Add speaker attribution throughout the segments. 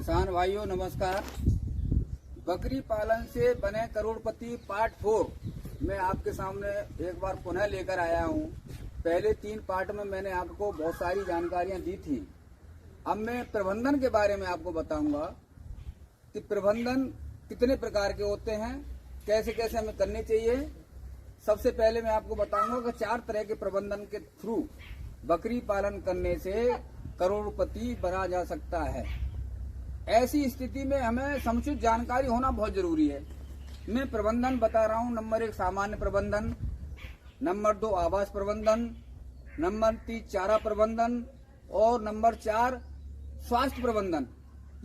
Speaker 1: किसान भाइयों नमस्कार। बकरी पालन से बने करोड़पति पार्ट 4 मैं आपके सामने एक बार पुनः लेकर आया हूं। पहले 3 पार्ट में मैंने आपको बहुत सारी जानकारियां दी थी। अब मैं प्रबंधन के बारे में आपको बताऊंगा कि प्रबंधन कितने प्रकार के होते हैं, कैसे कैसे हमें करने चाहिए। सबसे पहले मैं आपको बताऊंगा कि 4 तरह के प्रबंधन के थ्रू बकरी पालन करने से करोड़पति बना जा सकता है। ऐसी स्थिति में हमें समुचित जानकारी होना बहुत जरूरी है। मैं प्रबंधन बता रहा हूं। नंबर 1 सामान्य प्रबंधन, नंबर 2 आवास प्रबंधन, नंबर 3 चारा प्रबंधन और नंबर 4 स्वास्थ्य प्रबंधन।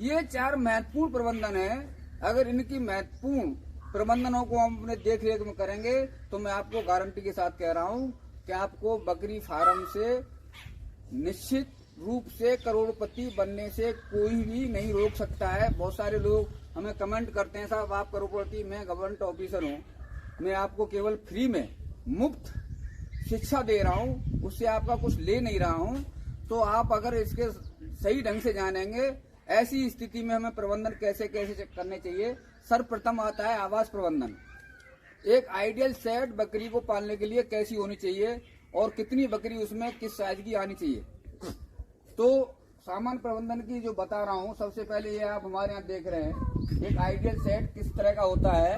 Speaker 1: ये 4 महत्वपूर्ण प्रबंधन है। अगर इनकी महत्वपूर्ण प्रबंधनों को हम अपने देख रेख में करेंगे तो मैं आपको गारंटी के साथ कह रहा हूं कि आपको बकरी फार्म से निश्चित रूप से करोड़पति बनने से कोई भी नहीं रोक सकता है। बहुत सारे लोग हमें कमेंट करते हैं, साहब आप करोड़पति, मैं गवर्नमेंट ऑफिसर हूं, मैं आपको केवल फ्री में मुफ्त शिक्षा दे रहा हूं, उससे आपका कुछ ले नहीं रहा हूं। तो आप अगर इसके सही ढंग से जानेंगे, ऐसी स्थिति में हमें प्रबंधन कैसे कैसे करने चाहिए। सर्वप्रथम आता है आवास प्रबंधन। एक आइडियल सेट बकरी को पालने के लिए कैसी होनी चाहिए और कितनी बकरी उसमें किस साइज की आनी चाहिए। तो सामान्य प्रबंधन की जो बता रहा हूँ, सबसे पहले ये आप हमारे यहाँ देख रहे हैं एक आइडियल सेट किस तरह का होता है।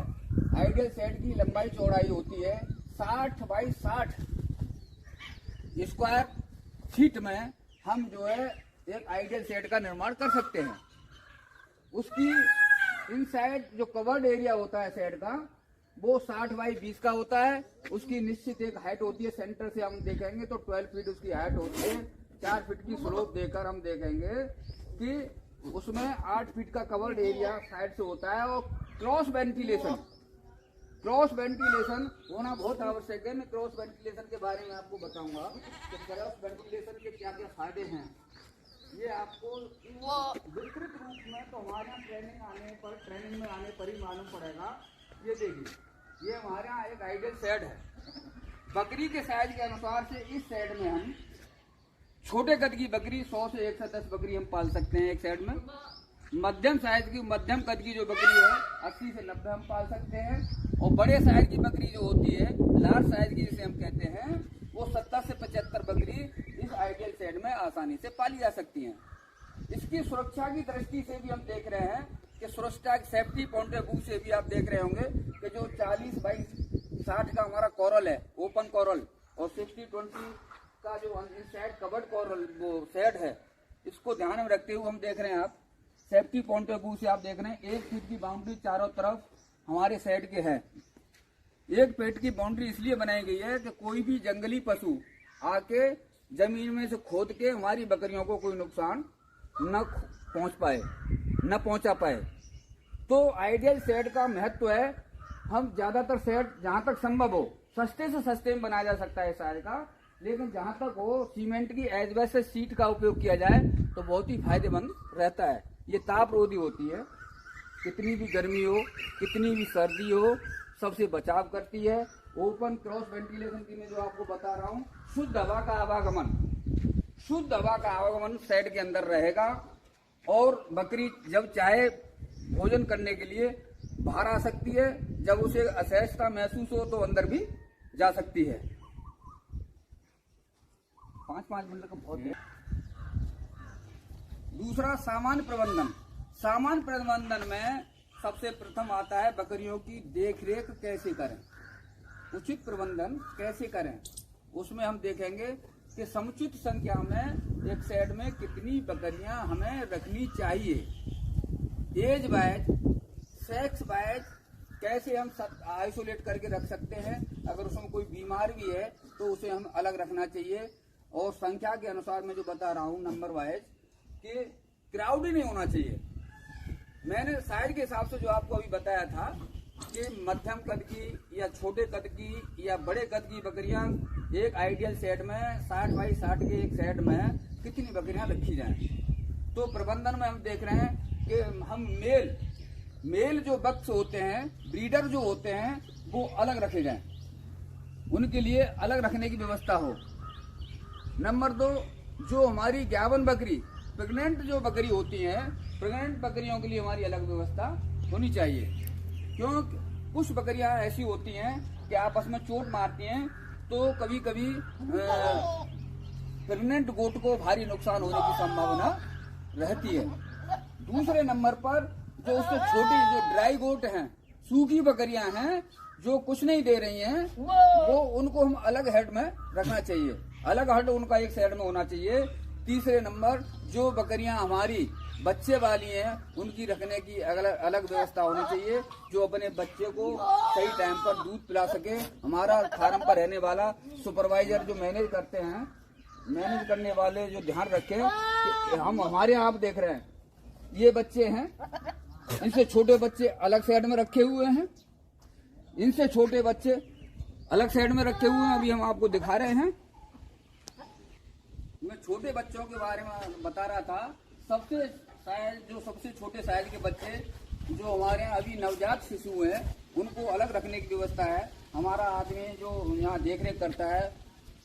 Speaker 1: आइडियल सेट की लंबाई चौड़ाई होती है 60 बाई 60 स्क्वायर फीट में हम जो है एक आइडियल सेट का निर्माण कर सकते हैं। उसकी इनसाइड जो कवर्ड एरिया होता है सेट का, वो 60 बाई 20 का होता है। उसकी निश्चित एक हाइट होती है। सेंटर से हम देखेंगे तो 12 फीट उसकी हाइट होती है। 4 फीट की स्लोप देकर हम देखेंगे कि उसमें 8 फीट का कवर्ड एरिया साइड से होता है। और क्रॉस वेंटिलेशन होना बहुत आवश्यक है। मैं क्रॉस वेंटिलेशन के बारे में आपको बताऊंगा कि क्रॉस वेंटिलेशन के क्या क्या फायदे हैं। ये आपको विस्तृत रूप में तो हमारे यहाँ ट्रेनिंग में आने पर ही मालूम पड़ेगा। ये देखिए, ये हमारे यहाँ एक आइडियल सेट है। बकरी के साइज के अनुसार से इस सेट में हम छोटे कद की बकरी 100 से 110 बकरी हम पाल सकते हैं एक सेट में। मध्यम कद की जो बकरी है 80 से 90 हम पाल सकते हैं। और बड़े साइज की बकरी जो होती है, लार्ज साइज की जिसे हम कहते हैं, वो 70 से 75 बकरी इस आइडियल सेट में आसानी से पाली जा सकती हैं। इसकी सुरक्षा की दृष्टि से भी हम देख रहे हैं कि सुरक्षा सेफ्टी पॉइंट ऑफ व्यू से भी आप देख रहे होंगे कि जो 40 बाई 60 का हमारा कॉरल है, ओपन कॉरल, और 60-20 का जो इनसाइड कवर्ड कॉरल वो सेट है, इसको ध्यान में रखते हुए हम देख रहे हैं। आप सेफ्टी पॉइंट ऑफ व्यू से आप देख रहे हैं 1 फीट की बाउंड्री चारों तरफ हमारे सेट के है। 1 फीट की बाउंड्री इसलिए बनाई गई है कि कोई भी जंगली पशु आके जमीन में से खोद के हमारी बकरियों को कोई नुकसान न पहुंचा पाए। तो आइडियल सेट का महत्व है, हम ज्यादातर सेट जहां तक संभव हो सस्ते से सस्ते में बनाया जा सकता है साइज का, लेकिन जहां तक हो सीमेंट की एजबेस्टस शीट का उपयोग किया जाए तो बहुत ही फायदेमंद रहता है। ये ताप रोधी होती है, कितनी भी गर्मी हो, कितनी भी सर्दी हो, सबसे बचाव करती है। ओपन क्रॉस वेंटिलेशन की मैं जो आपको बता रहा हूँ, शुद्ध हवा का आवागमन सेट के अंदर रहेगा। और बकरी जब चाहे भोजन करने के लिए बाहर आ सकती है, जब उसे असहजता महसूस हो तो अंदर भी जा सकती है। 5 मिनट का बहुत है। दूसरा सामान्य प्रबंधन में सबसे प्रथम आता है बकरियों की देखरेख कैसे करें, उचित प्रबंधन कैसे करें। उसमें हम देखेंगे कि समुचित संख्या में एक सेट में कितनी बकरियां हमें रखनी चाहिए। एज वाइज, सेक्स वाइज कैसे हम आइसोलेट करके रख सकते हैं। अगर उसमें कोई बीमार भी है तो उसे हम अलग रखना चाहिए। और संख्या के अनुसार मैं जो बता रहा हूँ नंबर वाइज, कि क्राउड ही नहीं होना चाहिए। मैंने साइज के हिसाब से जो आपको अभी बताया था कि मध्यम कद की या छोटे कद की या बड़े कद की बकरियां एक आइडियल सेट में 60 बाई 60 के एक सेट में कितनी बकरियां रखी जाएं। तो प्रबंधन में हम देख रहे हैं कि हम मेल जो बक्स होते हैं, ब्रीडर जो होते हैं, वो अलग रखे जाएं, उनके लिए अलग रखने की व्यवस्था हो। नंबर 2, जो हमारी 51 बकरी प्रेग्नेंट जो बकरी होती हैं प्रेग्नेंट बकरियों के लिए हमारी अलग व्यवस्था होनी चाहिए, क्योंकि कुछ बकरियां ऐसी होती हैं कि आपस में चोट मारती हैं, तो कभी कभी प्रेग्नेंट गोट को भारी नुकसान होने की संभावना रहती है। दूसरे नंबर पर जो उससे छोटी जो ड्राई गोट हैं, सूखी बकरियां हैं जो कुछ नहीं दे रही हैं, वो उनको हम अलग हेड में रखना चाहिए, अलग हेड उनका एक साइड में होना चाहिए। तीसरे नंबर जो बकरियां हमारी बच्चे वाली हैं, उनकी रखने की अलग व्यवस्था होनी चाहिए, जो अपने बच्चे को सही टाइम पर दूध पिला सके। हमारा फार्म पर रहने वाला सुपरवाइजर जो मैनेज करते हैं, मैनेज करने वाले जो ध्यान रखें कि हम हमारे यहाँ आप देख रहे हैं ये बच्चे हैं, इनसे छोटे बच्चे अलग साइड में रखे हुए हैं, इनसे छोटे बच्चे अलग साइड में रखे हुए हैं। अभी हम आपको दिखा रहे हैं। मैं छोटे बच्चों के बारे में बता रहा था। सबसे छोटे साइज के बच्चे जो हमारे यहाँ अभी नवजात शिशु हैं, उनको अलग रखने की व्यवस्था है। हमारा आदमी जो यहाँ देख रेख करता है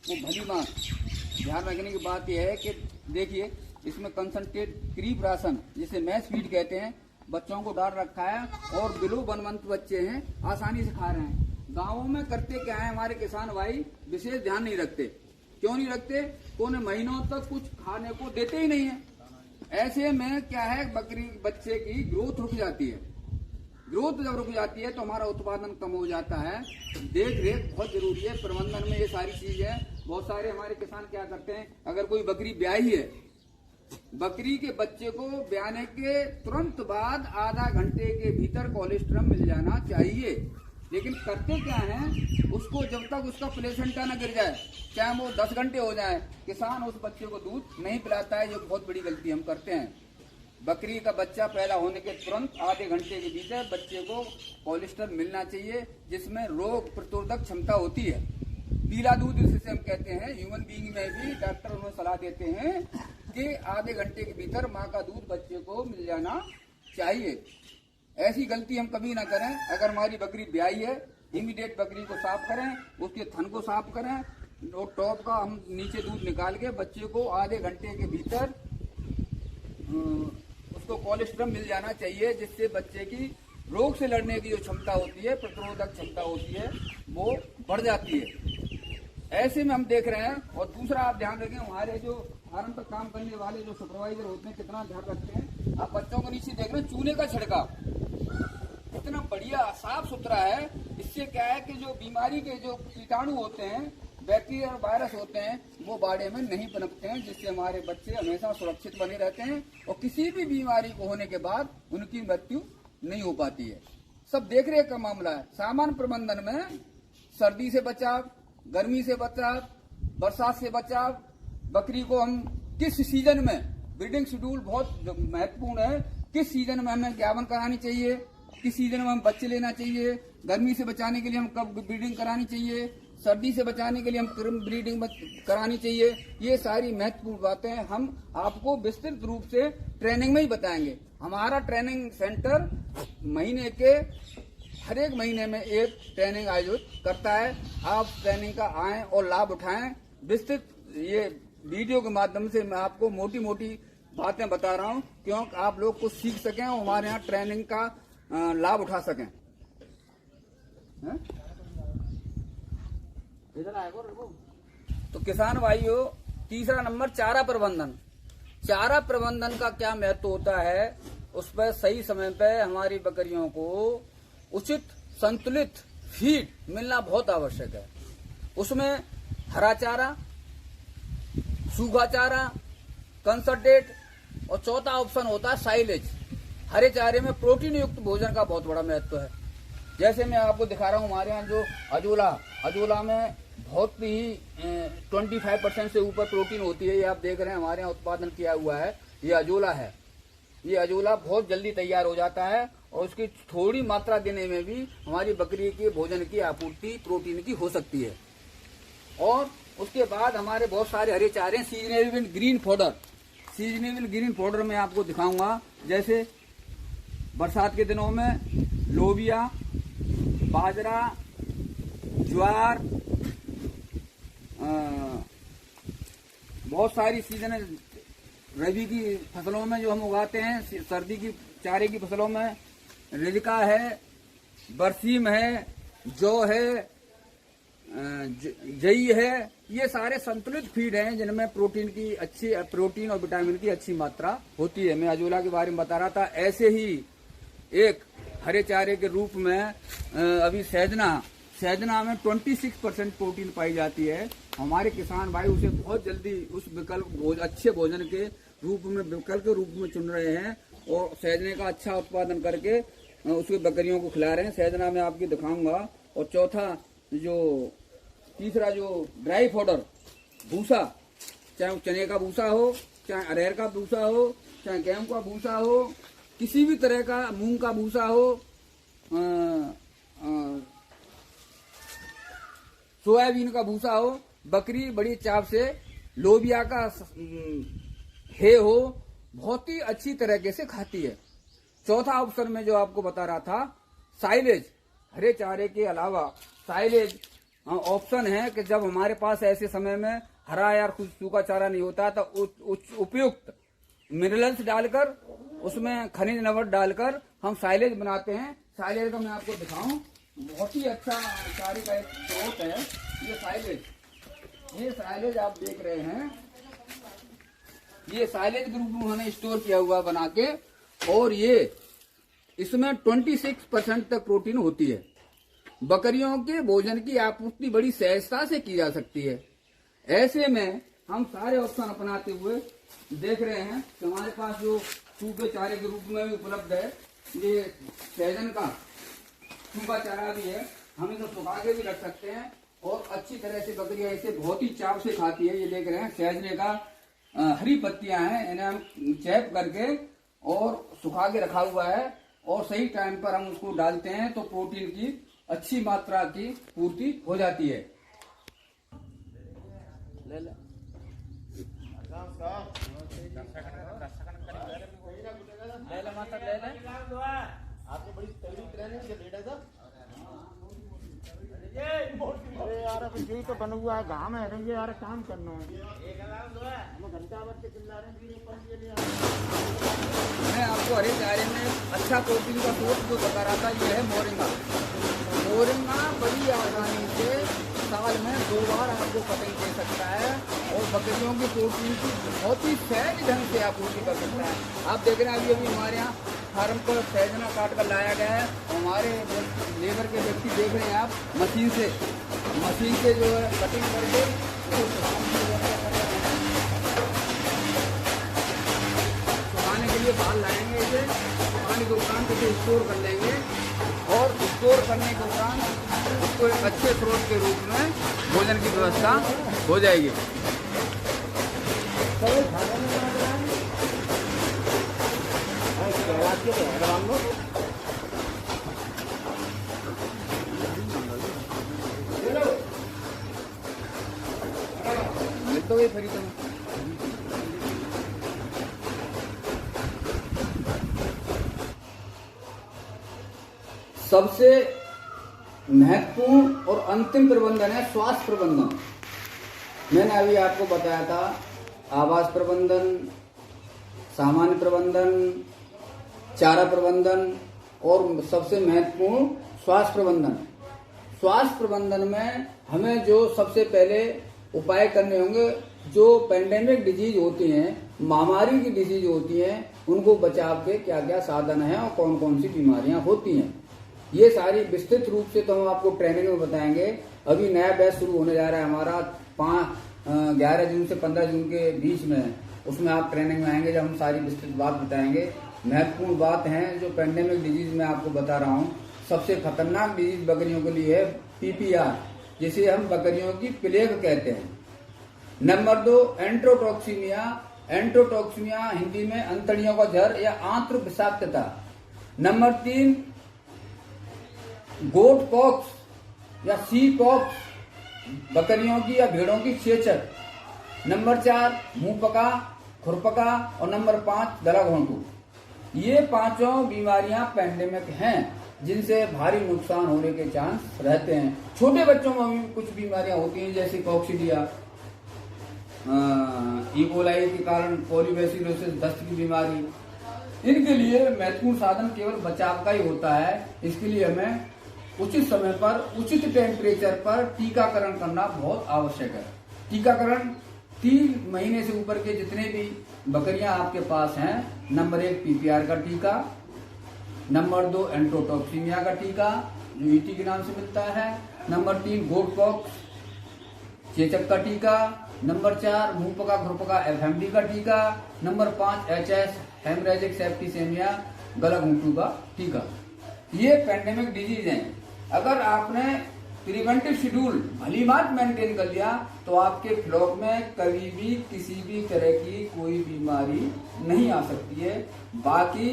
Speaker 1: वो भली माँ ध्यान रखने की बात यह है कि देखिए इसमें कंसंट्रेट क्रीप राशन जिसे मैस फीड कहते हैं, बच्चों को डाल रखा है और बिलो 1 मंथ बच्चे हैं, आसानी से खा रहे हैं। गाँवों में करते क्या है हमारे किसान भाई, विशेष ध्यान नहीं रखते। क्यों नहीं रखते? कोने महीनों तक कुछ खाने को देते ही नहीं है। ऐसे में क्या है, बकरी बच्चे की ग्रोथ रुक जाती है। ग्रोथ जब रुक जाती है तो हमारा उत्पादन कम हो जाता है। देख रेख बहुत जरूरी है, प्रबंधन में ये सारी चीजें। बहुत सारे हमारे किसान क्या करते हैं, अगर कोई बकरी ब्याही है, बकरी के बच्चे को ब्याने के तुरंत बाद आधा घंटे के भीतर कोलेस्ट्रम मिल जाना चाहिए। लेकिन करते क्या है, उसको जब तक उसका प्लेसेंटा न गिर जाए, चाहे वो 10 घंटे हो जाए, किसान उस बच्चे को दूध नहीं पिलाता है। जो बहुत बड़ी गलती हम करते हैं। बकरी का बच्चा पैदा होने के तुरंत आधे घंटे के भीतर बच्चे को कोलेस्ट्रॉल मिलना चाहिए, जिसमें रोग प्रतिरोधक क्षमता होती है। पीला दूध जिसे हम कहते हैं, ह्यूमन बीइंग में भी डॉक्टर उन्हें सलाह देते हैं कि आधे घंटे के भीतर माँ का दूध बच्चे को मिल जाना चाहिए। ऐसी गलती हम कभी ना करें। अगर हमारी बकरी ब्याई है, इमीडिएट बकरी को साफ करें, उसके थन को साफ करें और टॉप का हम नीचे दूध निकाल के बच्चे को आधे घंटे के भीतर उसको कोलेस्ट्रॉल मिल जाना चाहिए, जिससे बच्चे की रोग से लड़ने की जो क्षमता होती है, प्रतिरोधक क्षमता होती है, वो बढ़ जाती है। ऐसे में हम देख रहे हैं। और दूसरा आप ध्यान रखें, हमारे जो फार्म पर काम करने वाले जो सुपरवाइजर होते हैं कितना ध्यान रखते हैं। आप बच्चों को नीचे देख रहे हैं, चूने का छिड़काव इतना बढ़िया साफ सुथरा है। इससे क्या है कि जो बीमारी के जो कीटाणु होते हैं, बैक्टीरिया और वायरस होते हैं, वो बाड़े में नहीं पनपते हैं, जिससे हमारे बच्चे हमेशा सुरक्षित बने रहते हैं और किसी भी बीमारी को होने के बाद उनकी मृत्यु नहीं हो पाती है। सब देख रेख का मामला है। सामान्य प्रबंधन में सर्दी से बचाव, गर्मी से बचाव, बरसात से बचाव, बकरी को हम किस सीजन में, ब्रीडिंग शेड्यूल बहुत महत्वपूर्ण है, किस सीजन में हमें ज्ञापन करानी चाहिए, किस सीजन में हम बच्चे लेना चाहिए, गर्मी से बचाने के लिए हम कब ब्रीडिंग करानी चाहिए, सर्दी से बचाने के लिए हम ब्रीडिंग करानी चाहिए। ये सारी महत्वपूर्ण बातें हम आपको विस्तृत रूप से ट्रेनिंग में ही बताएंगे। हमारा ट्रेनिंग सेंटर महीने के हर एक महीने में एक ट्रेनिंग आयोजित करता है। आप ट्रेनिंग का आएं और लाभ उठाएं। विस्तृत ये वीडियो के माध्यम से मैं आपको मोटी मोटी बातें बता रहा हूं, क्योंकि आप लोग कुछ सीख सकें और हमारे यहाँ ट्रेनिंग का लाभ उठा सकें। इधर आएगा तो किसान भाइयों, तीसरा नंबर चारा प्रबंधन। चारा प्रबंधन का क्या महत्व होता है, उस पर सही समय पर हमारी बकरियों को उचित संतुलित फीड मिलना बहुत आवश्यक है। उसमें हरा चारा, सूखा चारा, कंसंट्रेट और चौथा ऑप्शन होता है साइलेज। हरे चारे में प्रोटीन युक्त भोजन का बहुत बड़ा महत्व है। जैसे मैं आपको दिखा रहा हूँ, हमारे यहाँ जो अजोला में बहुत ही 25% से ऊपर प्रोटीन होती है। ये आप देख रहे हैं, हमारे यहाँ उत्पादन किया हुआ है। ये अजोला है। ये अजोला बहुत जल्दी तैयार हो जाता है और उसकी थोड़ी मात्रा देने में भी हमारी बकरी के भोजन की आपूर्ति प्रोटीन की हो सकती है। और उसके बाद हमारे बहुत सारे हरे चारे, seasonable green powder. Seasonable green powder मैं आपको दिखाऊंगा। जैसे बरसात के दिनों में लोबिया, बाजरा, ज्वार, बहुत सारी सीजनल रबी की फसलों में जो हम उगाते हैं, सर्दी की चारे की फसलों में रिजिका है, बरसीम है, जौ है, जई है, ये सारे संतुलित फीड हैं जिनमें प्रोटीन और विटामिन की अच्छी मात्रा होती है। मैं अजोला के बारे में बता रहा था। ऐसे ही एक हरे चारे के रूप में अभी सहजना में 26% प्रोटीन पाई जाती है। हमारे किसान भाई उसे बहुत जल्दी उस विकल्प अच्छे भोजन के रूप में विकल्प के रूप में चुन रहे हैं और सहजने का अच्छा उत्पादन करके उसके बकरियों को खिला रहे हैं। सहजना में आपकी दिखाऊंगा। और तीसरा जो ड्राई पाउडर भूसा, चाहे चने का भूसा हो, चाहे अरहर का भूसा हो, चाहे गेहूं का भूसा हो, किसी भी तरह का मूंग का भूसा हो, सोयाबीन का भूसा हो, बकरी बड़ी चाव से लोबिया का हे हो, बहुत ही अच्छी तरीके से खाती है। चौथा ऑप्शन में जो आपको बता रहा था, साइलेज, हरे चारे के अलावा साइलेज ऑप्शन है कि जब हमारे पास ऐसे समय में हरा या सूखा चारा नहीं होता तो उपयुक्त मिनरल्स डालकर, उसमें खनिज लवण डालकर हम साइलेज बनाते हैं। साइलेज का मैं आपको दिखाऊं, बहुत ही अच्छा चारे का एक स्रोत है ये साइलेज। ये साइलेज आप देख रहे हैं, ये साइलेज ग्रुप में उन्होंने स्टोर किया हुआ बना के, और ये इसमें 26% तक प्रोटीन होती है। बकरियों के भोजन की आपूर्ति बड़ी सहजता से की जा सकती है। ऐसे में हम सारे ऑप्शन अपनाते हुए देख रहे हैं कि हमारे पास जो सूखे चारे के रूप में भी उपलब्ध है, ये सहजन का सूखा चारा भी है, हम इसे सुखा के भी रख सकते हैं और अच्छी तरह से बकरियां इसे बहुत ही चाव से खाती है। ये देख रहे हैं सहजने का हरी पत्तियां हैं, इन्हें हम चैप करके और सुखा के रखा हुआ है और सही टाइम पर हम उसको डालते हैं तो प्रोटीन की अच्छी मात्रा की पूर्ति हो जाती है।
Speaker 2: अरे यार अब यही तो बना हुआ है, घाम है ये यार, काम करना है। घंटा भर से चिल्ला रहे हैं।
Speaker 1: मैं आपको हरे चारे में अच्छा प्रोटीन का स्रोत जो बता रहा था, ये है मोरिंगा। मोरिंगा बड़ी आसानी से साल में 2 बार आपको कटिंग दे सकता है और बकरियों की प्रोटीन की बहुत ही सहज ढंग से आपूर्ति कर सकता है। आप देख रहे हैं अभी हमारे यहाँ फार्म पर सहजना काट कर लाया गया है। हमारे लेबर के व्यक्ति देख रहे हैं आप, मशीन से जो है कटिंग करके सुखाने के लिए बाहर लाएंगे। इसे सुखाने के उपरांत इसे स्टोर कर लेंगे और स्टोर करने के उपरांत उसको एक अच्छे स्रोत के रूप में भोजन की व्यवस्था हो जाएगी। तो ये खरीदो सबसे महत्वपूर्ण और अंतिम प्रबंधन है स्वास्थ्य प्रबंधन। मैंने अभी आपको बताया था आवास प्रबंधन, सामान्य प्रबंधन, चारा प्रबंधन और सबसे महत्वपूर्ण स्वास्थ्य प्रबंधन। स्वास्थ्य प्रबंधन में हमें जो सबसे पहले उपाय करने होंगे, जो पेंडेमिक डिजीज होती हैं, महामारी की डिजीज होती हैं, उनको बचाव के क्या क्या साधन हैं और कौन कौन सी बीमारियां होती हैं, ये सारी विस्तृत रूप से तो हम आपको ट्रेनिंग में बताएंगे। अभी नया बैच शुरू होने जा रहा है हमारा 11 जून से 15 जून के बीच में, उसमें आप ट्रेनिंग में आएंगे जब हम सारी विस्तृत बात बताएंगे। महत्वपूर्ण बात है जो पेंडेमिक डिजीज में आपको बता रहा हूँ, सबसे खतरनाक डिजीज बकरियों के लिए है PPR, जिसे हम बकरियों की प्लेग कहते हैं। नंबर 2 एंट्रोटॉक्सीमिया। एंट्रोटॉक्सीमिया हिंदी में अंतड़ियों का जहर या आंत्र विषाक्तता। नंबर 3 गोट पॉक्स या सी पॉक्स, बकरियों की या भेड़ों की चेचक। नंबर 4 मुंह पका, खुरपका और नंबर 5 गला घोंटू। ये पांचों बीमारियां पेंडेमिक हैं जिनसे भारी नुकसान होने के चांस रहते हैं। छोटे बच्चों में भी कुछ बीमारियां होती हैं जैसे कॉक्सीडिया, इकोलाई के कारण पॉलीबैसिलोसिस, दस्त की बीमारी, इनके लिए महत्वपूर्ण साधन केवल बचाव का ही होता है। इसके लिए हमें उचित समय पर, उचित टेम्परेचर पर टीकाकरण करना बहुत आवश्यक है। टीकाकरण 3 महीने से ऊपर के जितने भी बकरियां आपके पास हैं, नंबर 1 पीपीआर का टीका, नंबर 2 एंटरोटॉक्सीमिया का टीका जो ईटी के नाम से मिलता है, नंबर 3 गोट पॉक्स चेचक का टीका, नंबर 4 मुंहपका खुरपका एफएमडी का टीका, नंबर 5 एचएस हेमरेजिक सेप्टिसेमिया गला घुंटू का टीका। ये पेंडेमिक डिजीज हैं। अगर आपने प्रिवेंटिव शेड्यूल भलीभांत मेंटेन कर लिया तो आपके फ्लॉक में कभी भी किसी भी तरह की कोई बीमारी नहीं आ सकती है। बाकी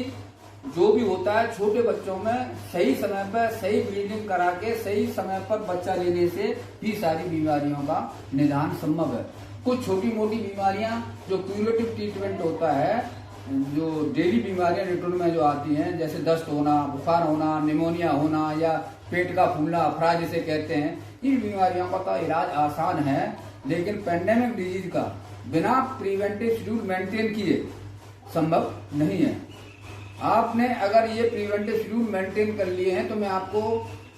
Speaker 1: जो भी होता है छोटे बच्चों में सही समय पर सही ब्रीडिंग करा के सही समय पर बच्चा लेने से भी सारी बीमारियों का निदान संभव है। कुछ छोटी मोटी बीमारियां जो क्यूरेटिव ट्रीटमेंट होता है, जो डेली बीमारियां रिटर्न में जो आती हैं, जैसे दस्त होना, बुखार होना, निमोनिया होना या पेट का फूलना, अफरा जिसे कहते हैं, इन बीमारियों का तो इलाज आसान है। लेकिन पेंडेमिक डिजीज का बिना प्रिवेंटिव शेड्यूल मेंटेन किए संभव नहीं है। आपने अगर ये प्रिवेंटिव शेड्यूल मेंटेन कर लिए हैं तो मैं आपको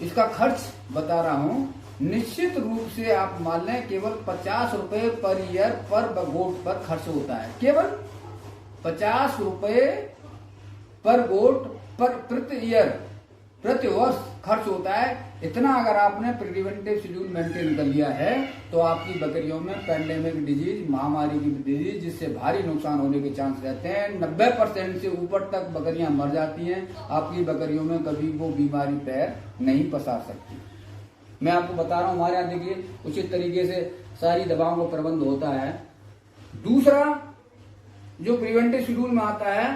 Speaker 1: इसका खर्च बता रहा हूँ। निश्चित रूप से आप मान लें केवल 50 रुपए पर ईयर पर गोट पर खर्च होता है। केवल 50 रुपए पर गोट पर प्रति ईयर, प्रति वर्ष खर्च होता है। इतना अगर आपने प्रिवेंटिव शेड्यूल मेंटेन कर लिया है तो आपकी बकरियों में पेंडेमिक डिजीज, महामारी की डिजीज जिससे भारी नुकसान होने के चांस रहते हैं, 90% से ऊपर तक बकरियां मर जाती हैं। आपकी बकरियों में कभी वो बीमारी पैर नहीं पसार सकती। मैं आपको बता रहा हूं, हमारे यहाँ देखिए उचित तरीके से सारी दवाओं का प्रबंध होता है। दूसरा जो प्रिवेंटिव शेड्यूल में आता है,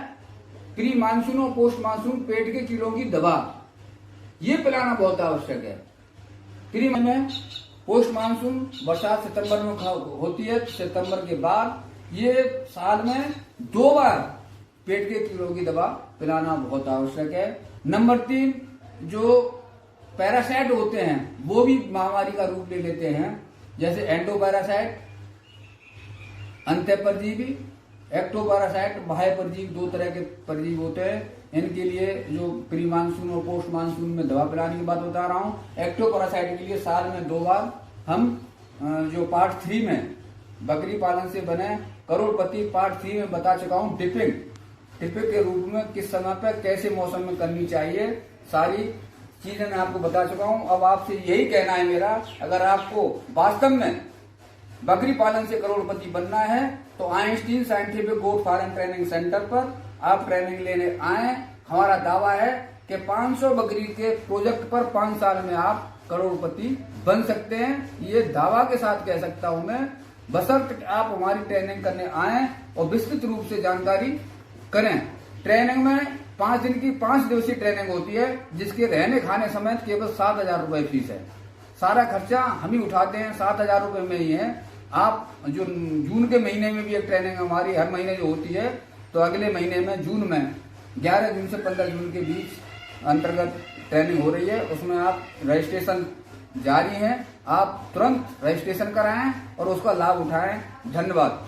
Speaker 1: प्री मानसून और पोस्ट मानसून पेट के कीड़ों की दवा, ये पिलाना बहुत आवश्यक है। प्री में पोस्ट मानसून बरसात सितंबर में होती है, सितंबर के बाद ये साल में 2 बार पेट के कीड़ों की दवा पिलाना बहुत आवश्यक है। नंबर 3 जो पैरासाइट होते हैं वो भी महामारी का रूप ले लेते हैं, जैसे एंडोपैरासाइट, अंत्य परजीवी, एक्टोपैरासाइट, बाह्य परजीवी, 2 तरह के परजीवी होते हैं। इनके लिए जो प्री मानसून और पोस्ट मानसून में दवा पिलाने की बात बता रहा हूँ। एक्टोपैरासाइट के लिए साल में 2 बार हम जो पार्ट 3 में बकरी पालन से बने करोड़पति पार्ट 3 में बता चुका हूँ, डिपिंग के रूप में किस समय पर कैसे मौसम में करनी चाहिए, सारी चीजें मैं आपको बता चुका हूँ। अब आपसे यही कहना है मेरा, अगर आपको वास्तव में बकरी पालन से करोड़पति बनना है तो Einstein scientific goat farm training centre पर आप ट्रेनिंग लेने आए। हमारा दावा है कि 500 बकरी के प्रोजेक्ट पर 5 साल में आप करोड़पति बन सकते हैं। ये दावा के साथ कह सकता हूं मैं, बशर्ते आप हमारी ट्रेनिंग करने आए और विस्तृत रूप से जानकारी करें। ट्रेनिंग में 5 दिन की 5 दिवसीय ट्रेनिंग होती है, जिसके रहने खाने समेत केवल 7,000 रुपए फीस है। सारा खर्चा हम ही उठाते हैं, 7,000 रुपए में ही है। आप जो जून के महीने में भी एक ट्रेनिंग हमारी हर महीने जो होती है, तो अगले महीने में जून में 11 जून से 15 जून के बीच अंतर्गत ट्रेनिंग हो रही है। उसमें आप रजिस्ट्रेशन जारी है, आप तुरंत रजिस्ट्रेशन कराएं और उसका लाभ उठाएं। धन्यवाद।